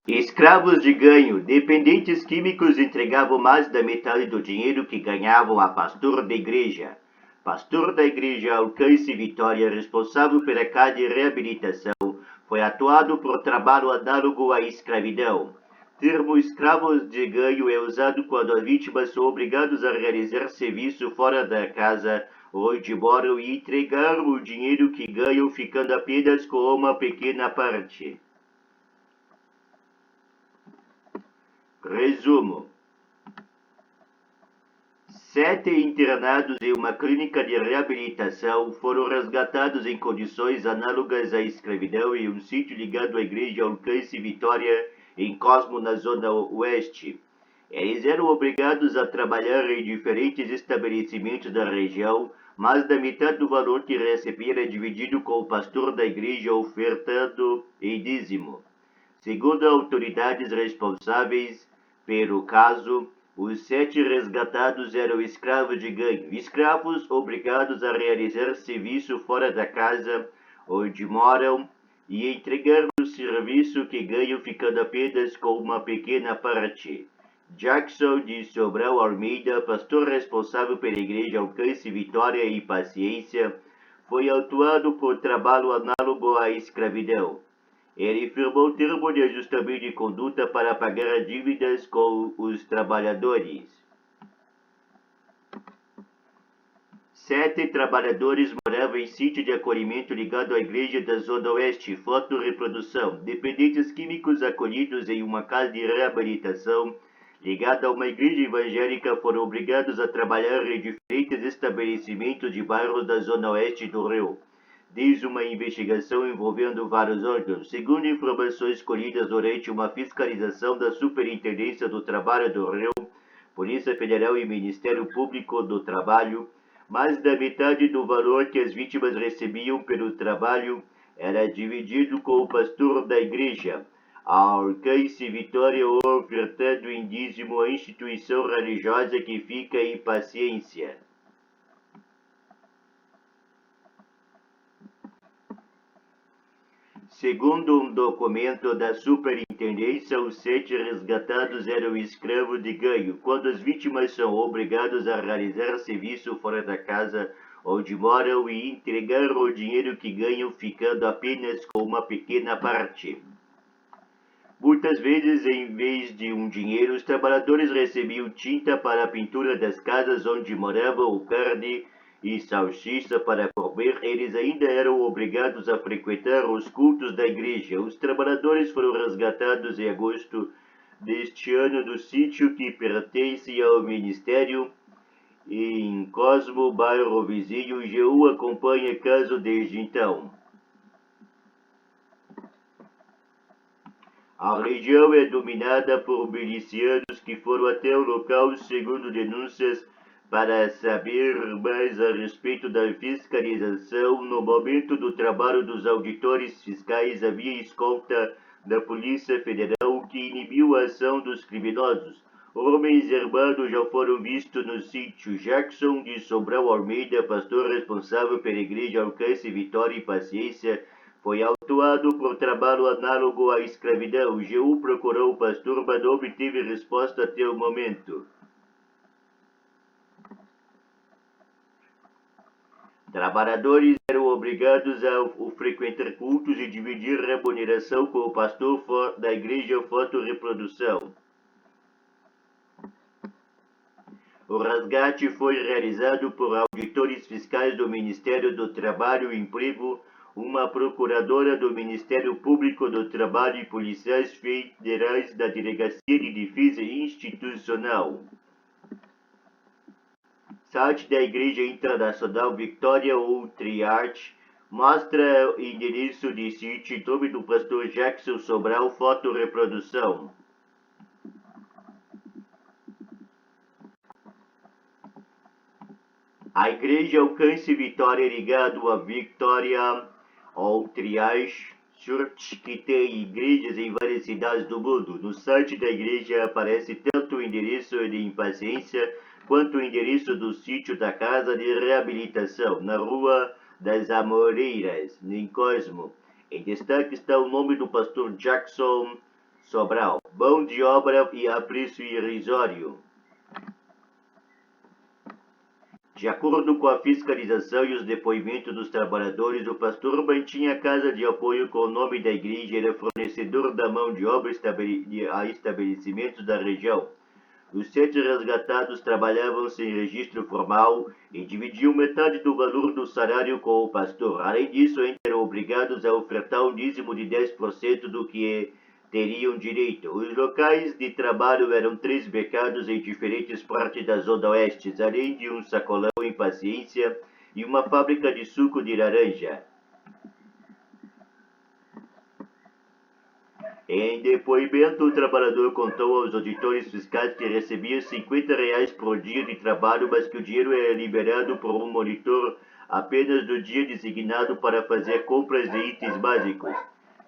Escravos de ganho. Dependentes químicos entregavam mais da metade do dinheiro que ganhavam a pastor da igreja. Pastor da igreja Alcance Vitória, responsável pela casa de reabilitação, foi atuado por trabalho análogo à escravidão. Termo escravos de ganho é usado quando as vítimas são obrigadas a realizar serviço fora da casa onde moram e entregar o dinheiro que ganham, ficando apenas com uma pequena parte. Resumo: 7 internados em uma clínica de reabilitação foram resgatados em condições análogas à escravidão em um sítio ligado à igreja Alcance Vitória, em Cosmo, na zona oeste. Eles eram obrigados a trabalhar em diferentes estabelecimentos da região, mas da metade do valor que recebiam era dividido com o pastor da igreja, ofertando em dízimo. Segundo autoridades responsáveis pelo caso, os 7 resgatados eram escravos de ganho, escravos obrigados a realizar serviço fora da casa onde moram e entregar o serviço que ganham, ficando apenas com uma pequena parte. Jackson de Sobral Almeida, pastor responsável pela igreja Alcance Vitória e Paciência, foi autuado por trabalho análogo à escravidão. Ele firmou termo de ajustamento de conduta para pagar dívidas com os trabalhadores. 7 trabalhadores moravam em sítio de acolhimento ligado à igreja da Zona Oeste, foto reprodução. Dependentes químicos acolhidos em uma casa de reabilitação ligada a uma igreja evangélica foram obrigados a trabalhar em diferentes estabelecimentos de bairros da Zona Oeste do Rio. Diz uma investigação envolvendo vários órgãos. Segundo informações colhidas durante uma fiscalização da Superintendência do Trabalho do Rio, Polícia Federal e Ministério Público do Trabalho, mais da metade do valor que as vítimas recebiam pelo trabalho era dividido com o pastor da igreja. A Alcance Vitória, ofertando em dízimo à instituição religiosa que fica em Paciência. Segundo um documento da superintendência, os 7 resgatados eram escravos de ganho, quando as vítimas são obrigadas a realizar serviço fora da casa onde moram e entregar o dinheiro que ganham, ficando apenas com uma pequena parte. Muitas vezes, em vez de um dinheiro, os trabalhadores recebiam tinta para a pintura das casas onde moravam, ou carne e salsicha para comer. Eles ainda eram obrigados a frequentar os cultos da igreja. Os trabalhadores foram resgatados em agosto deste ano do sítio que pertence ao Ministério em Cosmo, bairro vizinho. G1 acompanha caso desde então. A região é dominada por milicianos que foram até o local, segundo denúncias, para saber mais a respeito da fiscalização. No momento do trabalho dos auditores fiscais, havia escolta da Polícia Federal que inibiu a ação dos criminosos. Homens armados já foram vistos no sítio. Jackson de Sobral Almeida, pastor responsável pela igreja Alcance Vitória e Paciência, foi autuado por trabalho análogo à escravidão. O G1 procurou o pastor, mas não obteve resposta até o momento. Trabalhadores eram obrigados a frequentar cultos e dividir remuneração com o pastor da igreja, foto reprodução. O resgate foi realizado por auditores fiscais do Ministério do Trabalho e Emprego, uma procuradora do Ministério Público do Trabalho e policiais federais da Delegacia de Defesa Institucional. Site da Igreja Internacional Victoria ou Triarte mostra endereço de sítio, nome do pastor Jackson Sobral, foto reprodução. A Igreja Alcance Vitória, ligado a Victoria ou Triage Church, que tem igrejas em várias cidades do mundo. No site da igreja aparece tanto o endereço de Paciência quanto o endereço do sítio da casa de reabilitação, na Rua das Amoreiras, em Cosmo. Em destaque está o nome do pastor Jackson Sobral, mão de obra e a preço irrisório. De acordo com a fiscalização e os depoimentos dos trabalhadores, o pastor mantinha a casa de apoio com o nome da igreja e era fornecedor da mão de obra a estabelecimentos da região. Os 7 resgatados trabalhavam sem registro formal e dividiam metade do valor do salário com o pastor. Além disso, ainda eram obrigados a ofertar um dízimo de 10% do que teriam direito. Os locais de trabalho eram 3 mercados em diferentes partes da Zona Oeste, além de um sacolão em Paciência e uma fábrica de suco de laranja. Em depoimento, o trabalhador contou aos auditores fiscais que recebia R$ 50 por dia de trabalho, mas que o dinheiro era liberado por um monitor apenas no dia designado para fazer compras de itens básicos.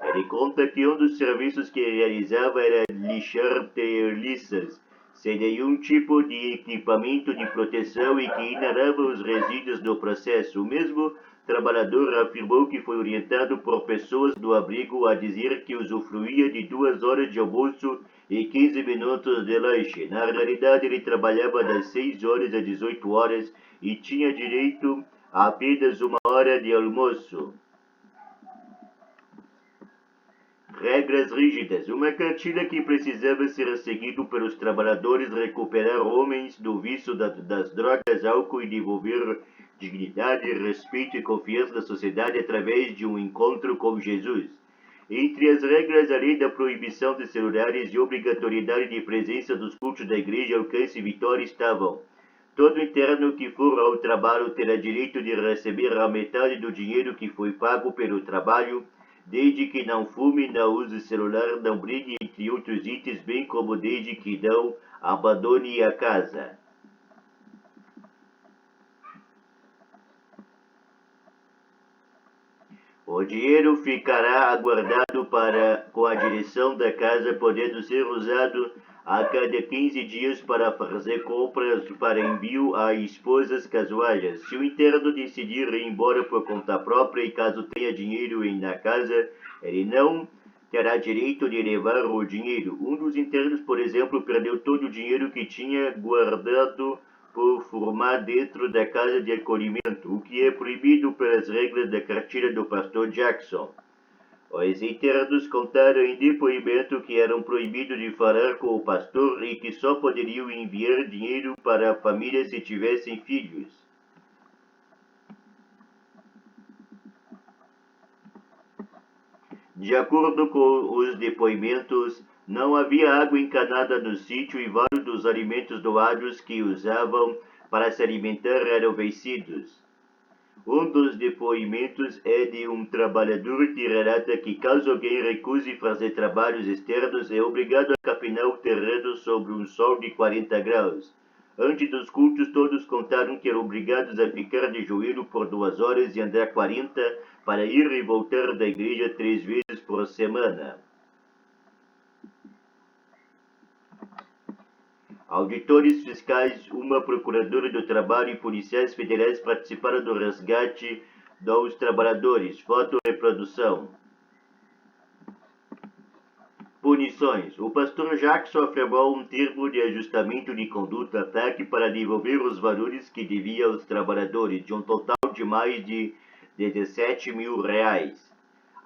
Ele conta que um dos serviços que realizava era lixar terliças, sem nenhum tipo de equipamento de proteção e que inalava os resíduos do processo. O mesmo trabalhador afirmou que foi orientado por pessoas do abrigo a dizer que usufruía de 2 horas de almoço e 15 minutos de lanche. Na realidade, ele trabalhava das 6 horas às 18 horas e tinha direito a apenas 1 hora de almoço. Regras rígidas. Uma cartilha que precisava ser seguida pelos trabalhadores, recuperar homens do vício das drogas, álcool e devolver dignidade, respeito e confiança na sociedade através de um encontro com Jesus. Entre as regras, além da proibição de celulares e obrigatoriedade de presença dos cultos da igreja Alcance Vitória estavam: todo interno que for ao trabalho terá direito de receber a metade do dinheiro que foi pago pelo trabalho, desde que não fume, não use celular, não brigue, entre outros itens, bem como desde que não abandone a casa. O dinheiro ficará guardado com a direção da casa, podendo ser usado a cada 15 dias para fazer compras para envio a esposas casuais. Se o interno decidir ir embora por conta própria e caso tenha dinheiro na casa, ele não terá direito de levar o dinheiro. Um dos internos, por exemplo, perdeu todo o dinheiro que tinha guardado por formar dentro da casa de acolhimento, o que é proibido pelas regras da cartilha do pastor Jackson. Os internos contaram em depoimento que eram proibidos de falar com o pastor e que só poderiam enviar dinheiro para a família se tivessem filhos. De acordo com os depoimentos, não havia água encanada no sítio e vários dos alimentos doados que usavam para se alimentar eram vencidos. Um dos depoimentos é de um trabalhador que relata que caso alguém recuse fazer trabalhos externos, é obrigado a capinar o terreno sob um sol de 40 graus. Antes dos cultos, todos contaram que eram obrigados a ficar de joelho por 2 horas e andar 40 para ir e voltar da igreja 3 vezes por semana. Auditores fiscais, uma procuradora do trabalho e policiais federais participaram do resgate dos trabalhadores. Foto reprodução. Punições. O pastor Jackson afirmou um termo de ajustamento de conduta ataque para devolver os valores que devia aos trabalhadores, de um total de mais de R$17 mil.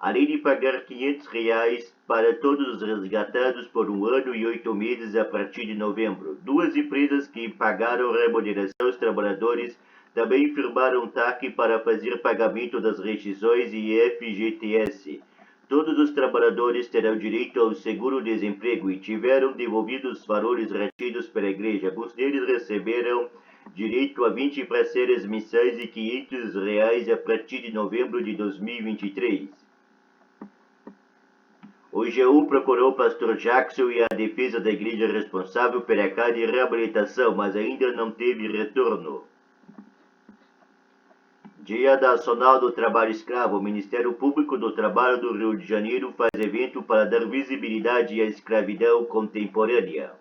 Além de pagar R$500 para todos os resgatados por 1 ano e 8 meses a partir de novembro. 2 empresas que pagaram remuneração aos trabalhadores também firmaram TAC para fazer pagamento das rescisões e FGTS. Todos os trabalhadores terão direito ao seguro-desemprego e tiveram devolvidos os valores retidos pela igreja. Alguns deles receberam direito a 20 parcelas mensais e R$500 a partir de novembro de 2023. O G1 procurou o pastor Jackson e a defesa da igreja responsável pela casa de reabilitação, mas ainda não teve retorno. Dia Nacional do Trabalho Escravo. O Ministério Público do Trabalho do Rio de Janeiro faz evento para dar visibilidade à escravidão contemporânea.